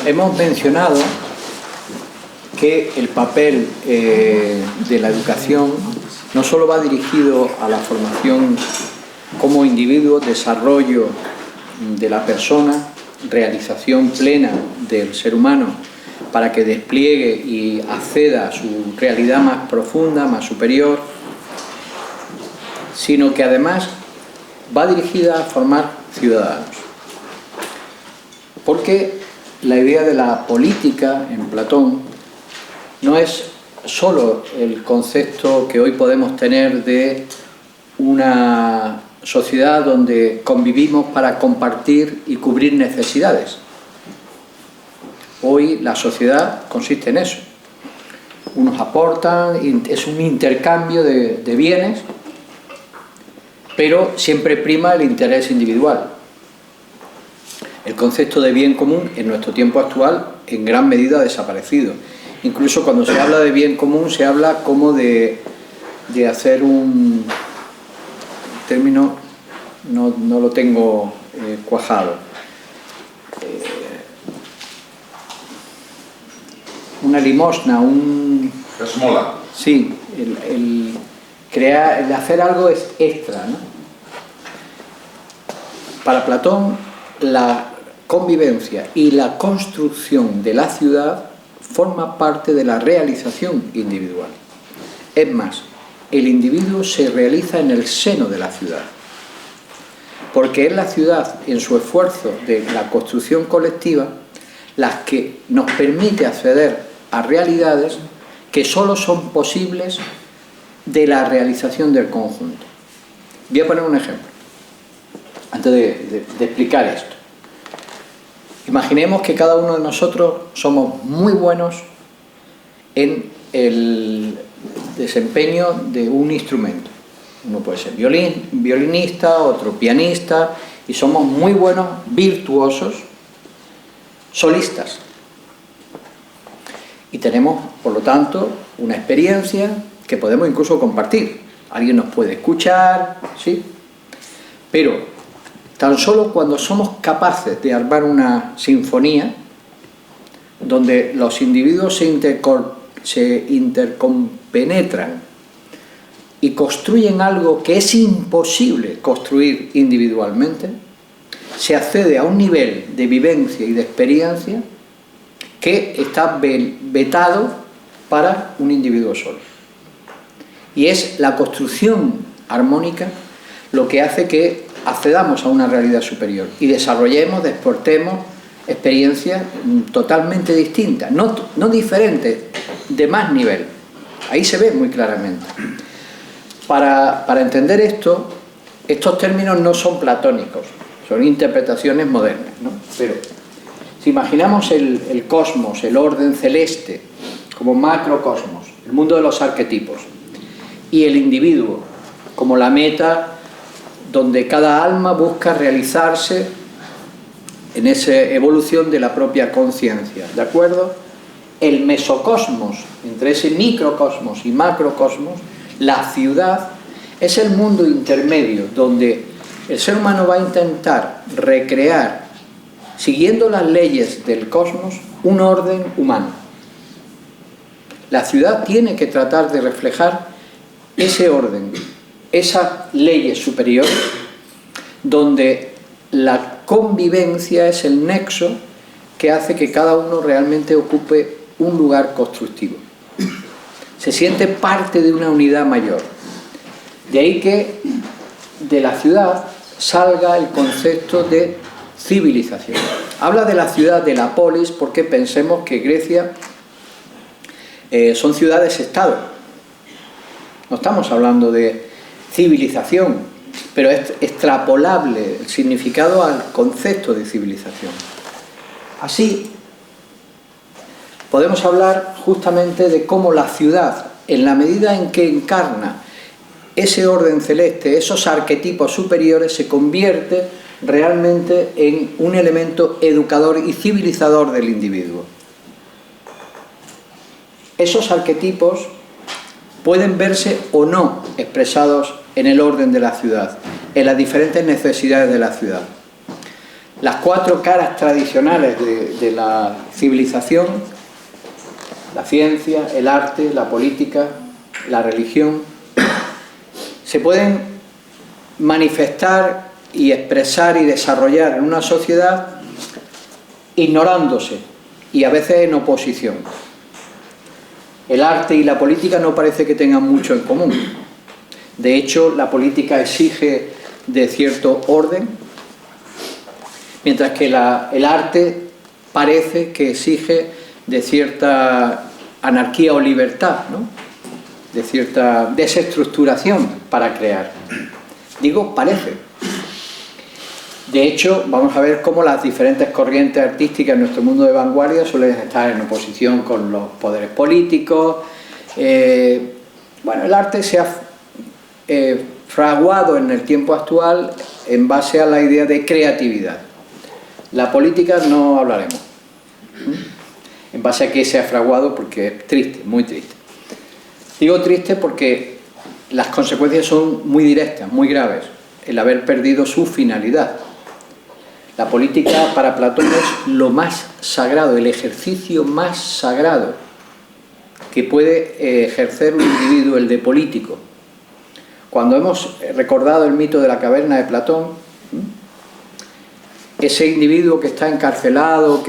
Hemos mencionado que el papel de la educación no solo va dirigido a la formación como individuo, desarrollo de la persona, realización plena del ser humano para que despliegue y acceda a su realidad más profunda, más superior, sino que además va dirigida a formar ciudadanos. Porque la idea de la política en Platón no es solo el concepto que hoy podemos tener de una sociedad donde convivimos para compartir y cubrir necesidades. Hoy la sociedad consiste en eso. Unos aportan, es un intercambio de bienes, pero siempre prima el interés individual. El concepto de bien común en nuestro tiempo actual en gran medida ha desaparecido. Incluso cuando se habla de bien común se habla como de hacer un término, no lo tengo cuajado, una limosna, esmola. Sí, el hacer algo es extra, ¿no? Para Platón, la convivencia y la construcción de la ciudad forma parte de la realización individual. Es más, el individuo se realiza en el seno de la ciudad, porque es la ciudad, en su esfuerzo de la construcción colectiva, las que nos permite acceder a realidades que solo son posibles de la realización del conjunto. Voy a poner un ejemplo, antes de explicar esto. Imaginemos que cada uno de nosotros somos muy buenos en el desempeño de un instrumento. Uno puede ser violinista, otro pianista, y somos muy buenos, virtuosos, solistas. Y tenemos, por lo tanto, una experiencia que podemos incluso compartir. Alguien nos puede escuchar, ¿sí? Pero tan solo cuando somos capaces de armar una sinfonía donde los individuos se intercompenetran y construyen algo que es imposible construir individualmente, se accede a un nivel de vivencia y de experiencia que está vetado para un individuo solo. Y es la construcción armónica lo que hace que accedamos a una realidad superior y desarrollemos, exportemos experiencias totalmente distintas, no diferentes, de más nivel. Ahí se ve muy claramente. Para entender esto, estos términos no son platónicos, son interpretaciones modernas, ¿no? Pero si imaginamos el cosmos, el orden celeste, como macrocosmos, el mundo de los arquetipos, y el individuo como la meta donde cada alma busca realizarse en esa evolución de la propia conciencia, ¿de acuerdo? El mesocosmos, entre ese microcosmos y macrocosmos, la ciudad es el mundo intermedio donde el ser humano va a intentar recrear, siguiendo las leyes del cosmos, un orden humano. La ciudad tiene que tratar de reflejar ese orden, esas leyes superiores, donde la convivencia es el nexo que hace que cada uno realmente ocupe un lugar constructivo. Se siente parte de una unidad mayor. De ahí que de la ciudad salga el concepto de civilización. Habla de la ciudad, de la polis, porque pensemos que Grecia son ciudades-estado. No estamos hablando de civilización, pero es extrapolable el significado al concepto de civilización. Así, podemos hablar justamente de cómo la ciudad, en la medida en que encarna ese orden celeste, esos arquetipos superiores, se convierte realmente en un elemento educador y civilizador del individuo. Esos arquetipos pueden verse o no expresados en el orden de la ciudad, en las diferentes necesidades de la ciudad. Las 4 caras tradicionales de la civilización, la ciencia, el arte, la política, la religión, se pueden manifestar y expresar y desarrollar en una sociedad ignorándose y a veces en oposición. El arte y la política no parece que tengan mucho en común. De hecho, la política exige de cierto orden, mientras que el arte parece que exige de cierta anarquía o libertad, ¿no? De cierta desestructuración para crear. Digo, parece. De hecho, vamos a ver cómo las diferentes corrientes artísticas en nuestro mundo de vanguardia suelen estar en oposición con los poderes políticos. Bueno, el arte se ha fraguado en el tiempo actual en base a la idea de creatividad. La política no hablaremos. En base a qué se ha fraguado, porque es triste, muy triste. Digo triste porque las consecuencias son muy directas, muy graves, el haber perdido su finalidad. La política para Platón es lo más sagrado, el ejercicio más sagrado que puede ejercer un individuo, el de político. Cuando hemos recordado el mito de la caverna de Platón, ese individuo que está encarcelado,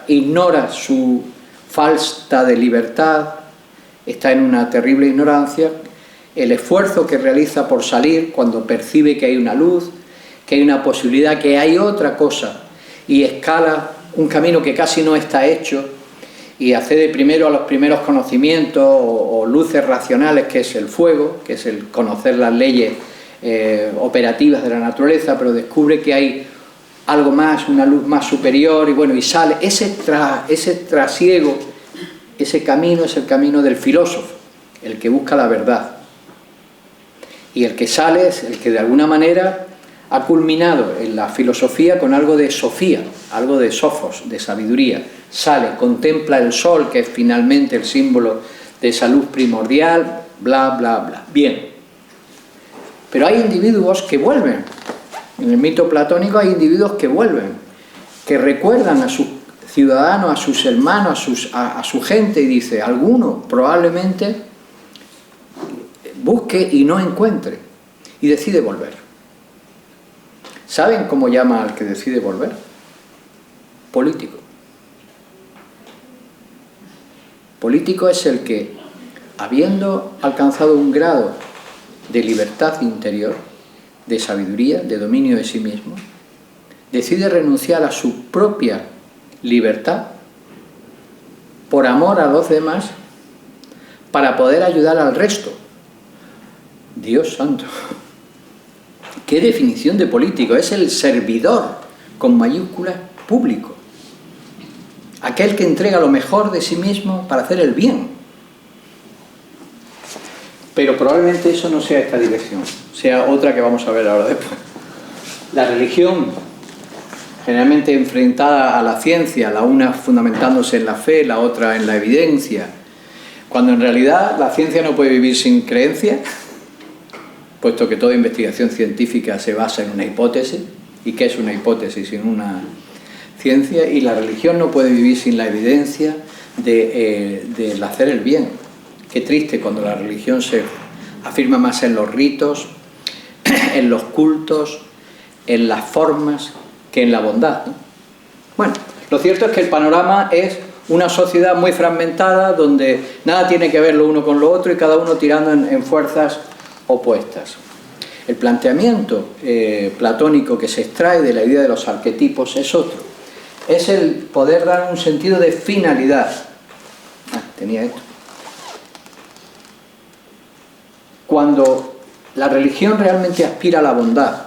ignora su falta de libertad, está en una terrible ignorancia, el esfuerzo que realiza por salir cuando percibe que hay una luz, que hay una posibilidad, que hay otra cosa, y escala un camino que casi no está hecho, y accede primero a los primeros conocimientos o luces racionales, que es el fuego, que es el conocer las leyes operativas de la naturaleza, pero descubre que hay algo más, una luz más superior, y bueno, y sale. Ese trasiego, ese camino es el camino del filósofo, el que busca la verdad. Y el que sale es el que de alguna manera ha culminado en la filosofía con algo de sofía, algo de sofos, de sabiduría. Sale, contempla el sol, que es finalmente el símbolo de esa luz primordial, bla, bla, bla. Bien. Pero hay individuos que vuelven. En el mito platónico hay individuos que vuelven, que recuerdan a sus ciudadanos, a sus hermanos, a su gente, y dice, alguno probablemente busque y no encuentre, y decide volver. ¿Saben cómo llama al que decide volver? Político. Político es el que, habiendo alcanzado un grado de libertad interior, de sabiduría, de dominio de sí mismo, decide renunciar a su propia libertad por amor a los demás para poder ayudar al resto. Dios santo. ¿Qué definición de político? Es el servidor, con mayúsculas, público. Aquel que entrega lo mejor de sí mismo para hacer el bien. Pero probablemente eso no sea esta dirección, sea otra que vamos a ver ahora después. La religión, generalmente enfrentada a la ciencia, la una fundamentándose en la fe, la otra en la evidencia, cuando en realidad la ciencia no puede vivir sin creencia, puesto que toda investigación científica se basa en una hipótesis. ¿Y qué es una hipótesis sin una ciencia? Y la religión no puede vivir sin la evidencia del hacer el bien. Qué triste cuando la religión se afirma más en los ritos, en los cultos, en las formas, que en la bondad, ¿no? Bueno, lo cierto es que el panorama es una sociedad muy fragmentada, donde nada tiene que ver lo uno con lo otro y cada uno tirando en fuerzas opuestas. El planteamiento platónico que se extrae de la idea de los arquetipos es otro. Es el poder dar un sentido de finalidad. Tenía esto. Cuando la religión realmente aspira a la bondad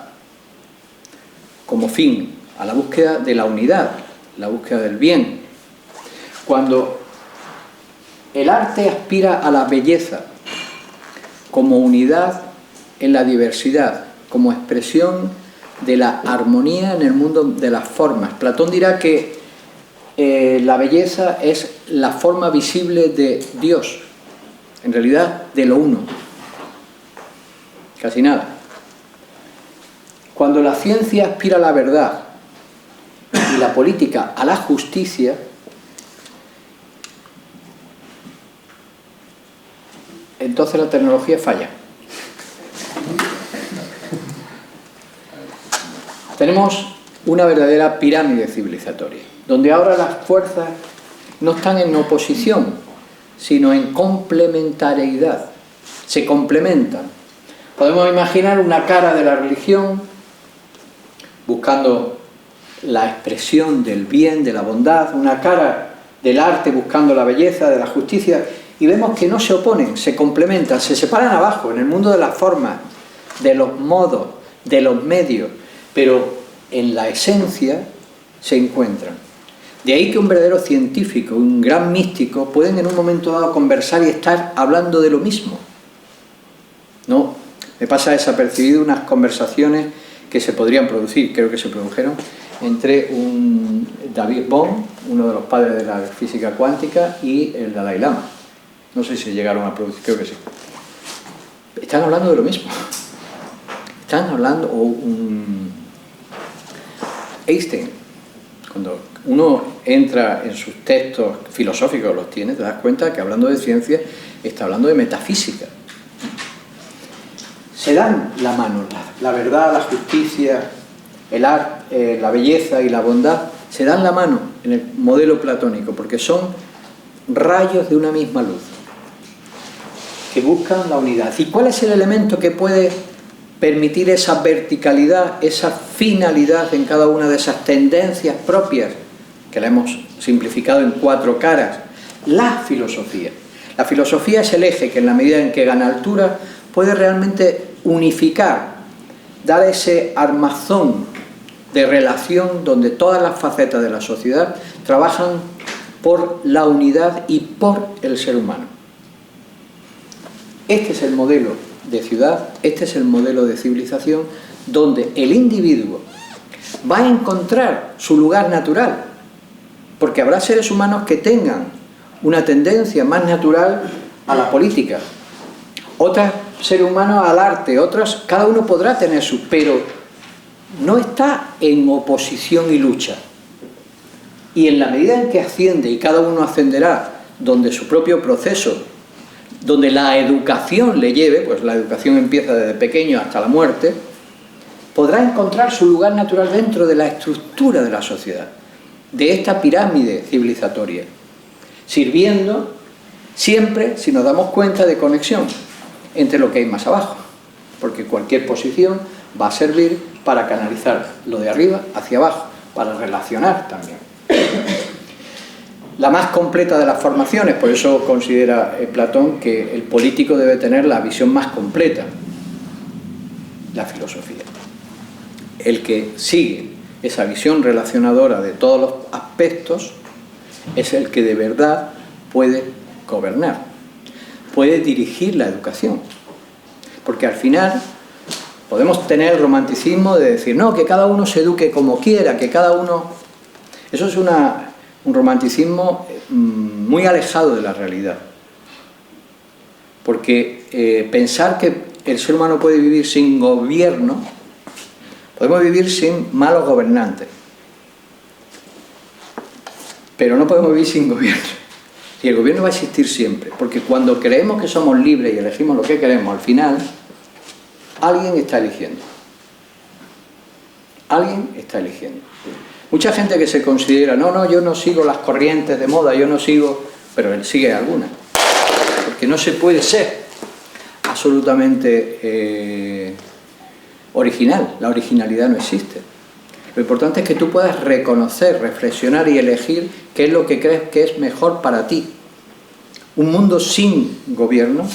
como fin, a la búsqueda de la unidad, la búsqueda del bien. Cuando el arte aspira a la belleza como unidad en la diversidad, como expresión de la armonía en el mundo de las formas. Platón dirá que la belleza es la forma visible de Dios, en realidad de lo uno. Casi nada. Cuando la ciencia aspira a la verdad y la política a la justicia, entonces la tecnología falla. Tenemos una verdadera pirámide civilizatoria, donde ahora las fuerzas no están en oposición, sino en complementariedad. Se complementan. Podemos imaginar una cara de la religión buscando la expresión del bien, de la bondad, una cara del arte buscando la belleza, de la justicia, y vemos que no se oponen, se complementan, se separan abajo, en el mundo de las formas, de los modos, de los medios, pero en la esencia se encuentran. De ahí que un verdadero científico, un gran místico, pueden en un momento dado conversar y estar hablando de lo mismo. No, me pasa desapercibido unas conversaciones que se podrían producir, creo que se produjeron, entre un David Bohm, uno de los padres de la física cuántica, y el Dalai Lama. No sé si llegaron a producir, creo que sí. Están hablando de lo mismo. Están hablando, o un Einstein, cuando uno entra en sus textos filosóficos, los tiene, te das cuenta que hablando de ciencia está hablando de metafísica. Se dan la mano, la verdad, la justicia, el arte, la belleza y la bondad, se dan la mano en el modelo platónico, porque son rayos de una misma luz, que buscan la unidad. ¿Y cuál es el elemento que puede permitir esa verticalidad, esa finalidad en cada una de esas tendencias propias, que la hemos simplificado en 4 caras? La filosofía. La filosofía es el eje que, en la medida en que gana altura, puede realmente unificar, dar ese armazón de relación donde todas las facetas de la sociedad trabajan por la unidad y por el ser humano. Este es el modelo de ciudad, este es el modelo de civilización donde el individuo va a encontrar su lugar natural, porque habrá seres humanos que tengan una tendencia más natural a la política, otros seres humanos al arte, otros, cada uno podrá tener su, pero no está en oposición y lucha. Y en la medida en que asciende, y cada uno ascenderá donde su propio proceso, donde la educación le lleve, pues la educación empieza desde pequeño hasta la muerte, podrá encontrar su lugar natural dentro de la estructura de la sociedad, de esta pirámide civilizatoria, sirviendo siempre, si nos damos cuenta, de conexión entre lo que hay más abajo, porque cualquier posición va a servir para canalizar lo de arriba hacia abajo, para relacionar también. La más completa de las formaciones, por eso considera Platón que el político debe tener la visión más completa, la filosofía. El que sigue esa visión relacionadora de todos los aspectos es el que de verdad puede gobernar, puede dirigir la educación, porque al final podemos tener el romanticismo de decir, no, que cada uno se eduque como quiera, que cada uno... Eso es un romanticismo muy alejado de la realidad, porque pensar que el ser humano puede vivir sin gobierno, podemos vivir sin malos gobernantes, pero no podemos vivir sin gobierno. Y el gobierno va a existir siempre, porque cuando creemos que somos libres y elegimos lo que queremos, al final alguien está eligiendo. Alguien está eligiendo. Mucha gente que se considera, no, yo no sigo las corrientes de moda, yo no sigo, pero él sigue alguna. Porque no se puede ser absolutamente original, la originalidad no existe. Lo importante es que tú puedas reconocer, reflexionar y elegir qué es lo que crees que es mejor para ti. Un mundo sin gobierno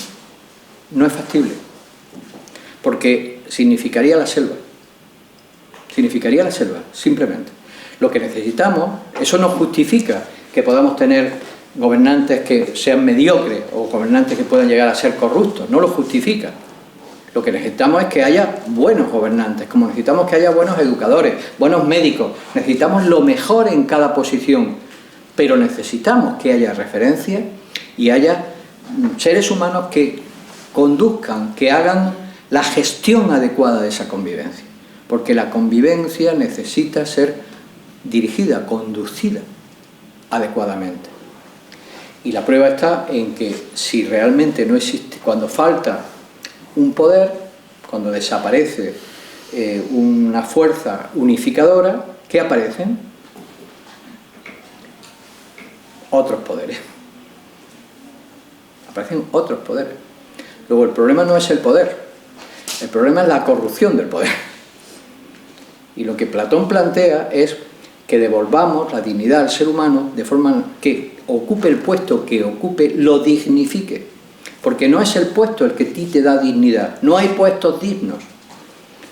no es factible, porque significaría la selva. Significaría la selva, simplemente. Lo que necesitamos, eso no justifica que podamos tener gobernantes que sean mediocres o gobernantes que puedan llegar a ser corruptos, no lo justifica. Lo que necesitamos es que haya buenos gobernantes, como necesitamos que haya buenos educadores, buenos médicos, necesitamos lo mejor en cada posición, pero necesitamos que haya referencia y haya seres humanos que conduzcan, que hagan la gestión adecuada de esa convivencia. porque la convivencia necesita ser dirigida, conducida adecuadamente. Y la prueba está en que si realmente no existe, cuando falta un poder, cuando desaparece una fuerza unificadora, ¿qué aparecen? Otros poderes. Aparecen otros poderes. Luego el problema no es el poder, el problema es la corrupción del poder. Y lo que Platón plantea es que devolvamos la dignidad al ser humano de forma que ocupe el puesto que ocupe, lo dignifique. Porque no es el puesto el que a ti te da dignidad, no hay puestos dignos.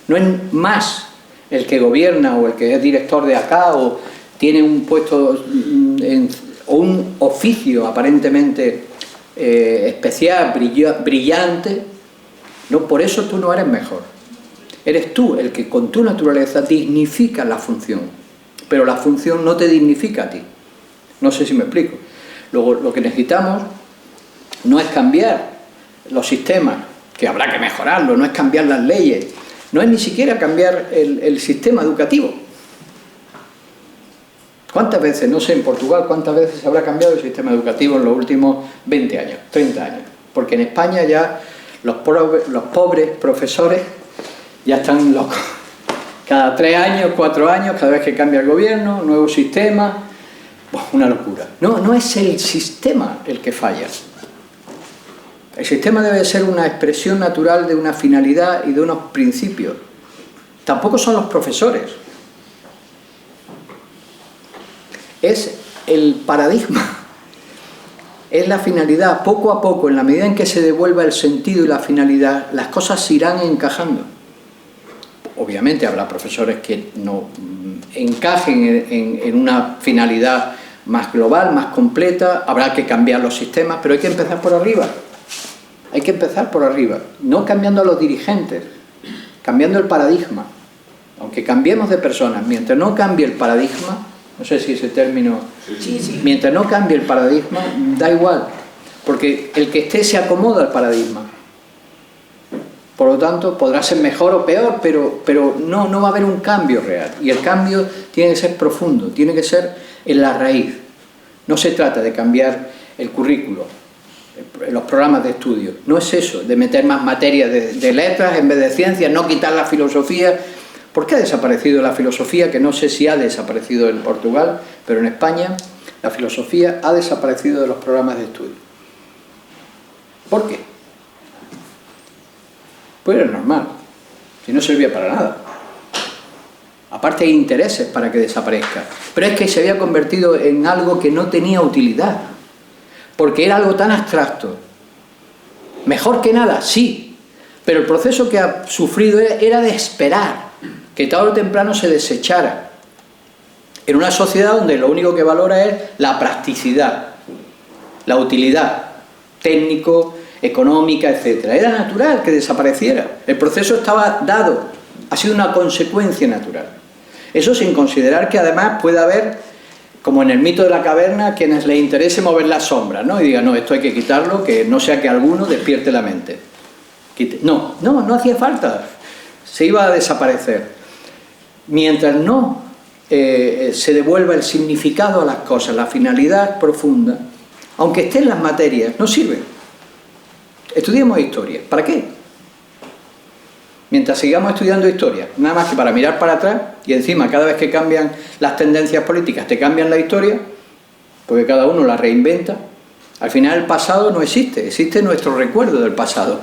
No es más el que gobierna o el que es director de acá o tiene un puesto o un oficio aparentemente especial, brillante. No, por eso tú no eres mejor. Eres tú el que con tu naturaleza dignifica la función, pero la función no te dignifica a ti. No sé si me explico. Luego, lo que necesitamos no es cambiar los sistemas, que habrá que mejorarlo, no es cambiar las leyes, no es ni siquiera cambiar el sistema educativo. ¿Cuántas veces, no sé en Portugal, cuántas veces se habrá cambiado el sistema educativo en los últimos 20 años, 30 años? Porque en España ya los pobres profesores ya están locos. Cada 3 años, 4 años, cada vez que cambia el gobierno, nuevo sistema, una locura. No es el sistema el que falla. El sistema debe ser una expresión natural de una finalidad y de unos principios. Tampoco son los profesores. Es el paradigma. Es la finalidad. Poco a poco, en la medida en que se devuelva el sentido y la finalidad, las cosas se irán encajando. Obviamente habrá profesores que no encajen en una finalidad más global, más completa, habrá que cambiar los sistemas, pero hay que empezar por arriba. Hay que empezar por arriba, no cambiando a los dirigentes, cambiando el paradigma. Aunque cambiemos de personas, mientras no cambie el paradigma, no sé si ese término... Sí. Mientras no cambie el paradigma, da igual, porque el que esté se acomoda al paradigma. Por lo tanto, podrá ser mejor o peor, pero no va a haber un cambio real. Y el cambio tiene que ser profundo, tiene que ser en la raíz. No se trata de cambiar el currículo, los programas de estudio. No es eso, de meter más materias de letras en vez de ciencias, no quitar la filosofía. ¿Por qué ha desaparecido la filosofía? Que no sé si ha desaparecido en Portugal, pero en España la filosofía ha desaparecido de los programas de estudio. ¿Por qué? Pues era normal, si no servía para nada. Aparte hay intereses para que desaparezca, pero es que se había convertido en algo que no tenía utilidad, porque era algo tan abstracto. Mejor que nada, sí, pero el proceso que ha sufrido era de esperar que tarde o temprano se desechara, en una sociedad donde lo único que valora es la practicidad, la utilidad técnico, económica, etc. Era natural que desapareciera, el proceso estaba dado, ha sido una consecuencia natural. Eso sin considerar que además puede haber, como en el mito de la caverna, a quienes les interese mover las sombras, ¿no? Y digan, no, esto hay que quitarlo, que no sea que alguno despierte la mente. No hacía falta, se iba a desaparecer. Mientras no se devuelva el significado a las cosas, la finalidad profunda, aunque esté en las materias, no sirve. Estudiemos historia. ¿Para qué? Mientras sigamos estudiando historia, nada más que para mirar para atrás, y encima cada vez que cambian las tendencias políticas te cambian la historia, porque cada uno la reinventa, al final el pasado no existe, existe nuestro recuerdo del pasado.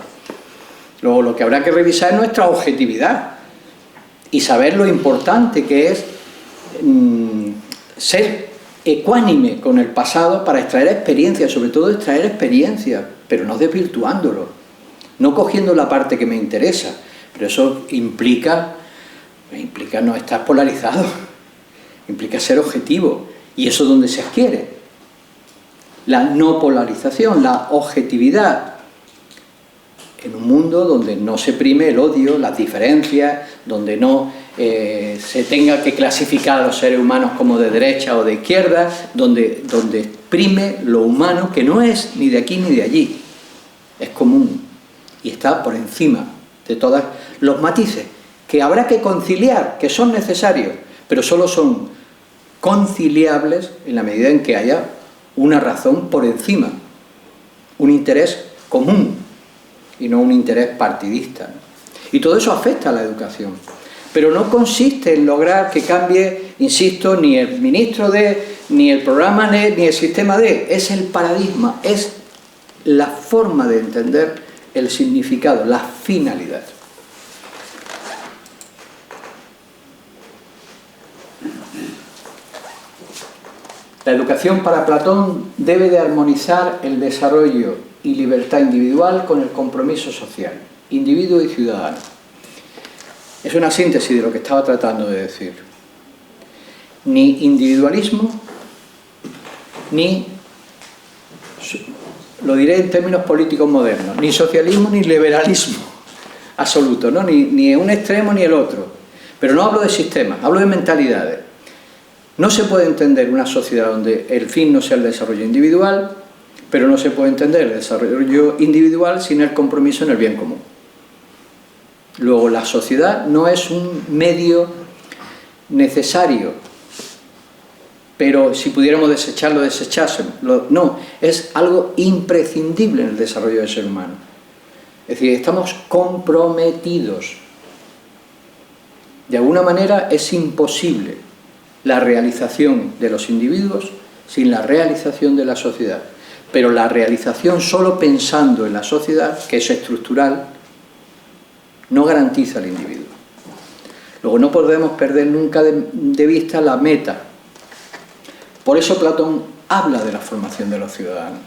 Luego lo que habrá que revisar es nuestra objetividad y saber lo importante que es ser ecuánime con el pasado para extraer experiencias, sobre todo extraer experiencias, pero no desvirtuándolo, no cogiendo la parte que me interesa, pero eso implica no estar polarizado, implica ser objetivo, y eso es donde se adquiere la no polarización, la objetividad, en un mundo donde no se prime el odio, las diferencias, donde no se tenga que clasificar a los seres humanos como de derecha o de izquierda, donde prime lo humano, que no es ni de aquí ni de allí, es común y está por encima de todos los matices que habrá que conciliar, que son necesarios, pero solo son conciliables en la medida en que haya una razón por encima, un interés común y no un interés partidista. Y todo eso afecta a la educación, pero no consiste en lograr que cambie, insisto, ni el ministro de, ni el programa de, ni el sistema de, es el paradigma, es la forma de entender el significado, la finalidad. La educación para Platón debe de armonizar el desarrollo y libertad individual con el compromiso social, individuo y ciudadano. Es una síntesis de lo que estaba tratando de decir. Ni individualismo, ni, lo diré en términos políticos modernos, ni socialismo ni liberalismo absoluto, ¿no? Ni un extremo ni el otro. Pero no hablo de sistemas, hablo de mentalidades. No se puede entender una sociedad donde el fin no sea el desarrollo individual, pero no se puede entender el desarrollo individual sin el compromiso en el bien común. Luego, la sociedad no es un medio necesario, pero si pudiéramos desecharlo, desechásemos. No, es algo imprescindible en el desarrollo del ser humano. Es decir, estamos comprometidos. De alguna manera es imposible la realización de los individuos sin la realización de la sociedad. Pero la realización solo pensando en la sociedad, que es estructural, no garantiza al individuo. Luego no podemos perder nunca de vista la meta. Por eso Platón habla de la formación de los ciudadanos.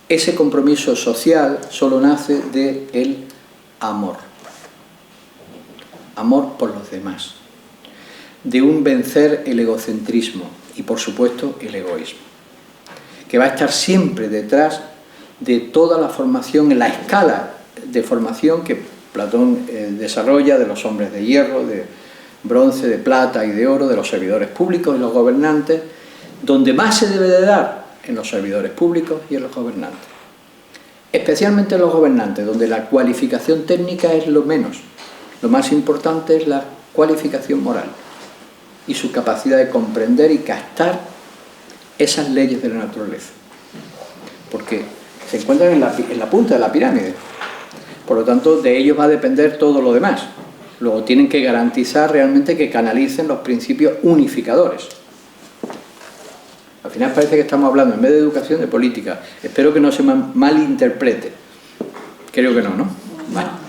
Ese compromiso social solo nace del amor. Amor por los demás. De un vencer el egocentrismo y, por supuesto, el egoísmo, que va a estar siempre detrás de toda la formación, en la escala de formación que Platón desarrolla de los hombres de hierro, de bronce, de plata y de oro, de los servidores públicos y los gobernantes, donde más se debe de dar en los servidores públicos y en los gobernantes. Especialmente en los gobernantes, donde la cualificación técnica es lo menos. Lo más importante es la cualificación moral y su capacidad de comprender y captar esas leyes de la naturaleza, porque se encuentran en la punta de la pirámide. Por lo tanto, de ellos va a depender todo lo demás. Luego tienen que garantizar realmente que canalicen los principios unificadores. Al final parece que estamos hablando, en vez de educación, de política. Espero que no se malinterprete. Creo que no, ¿no? Bueno.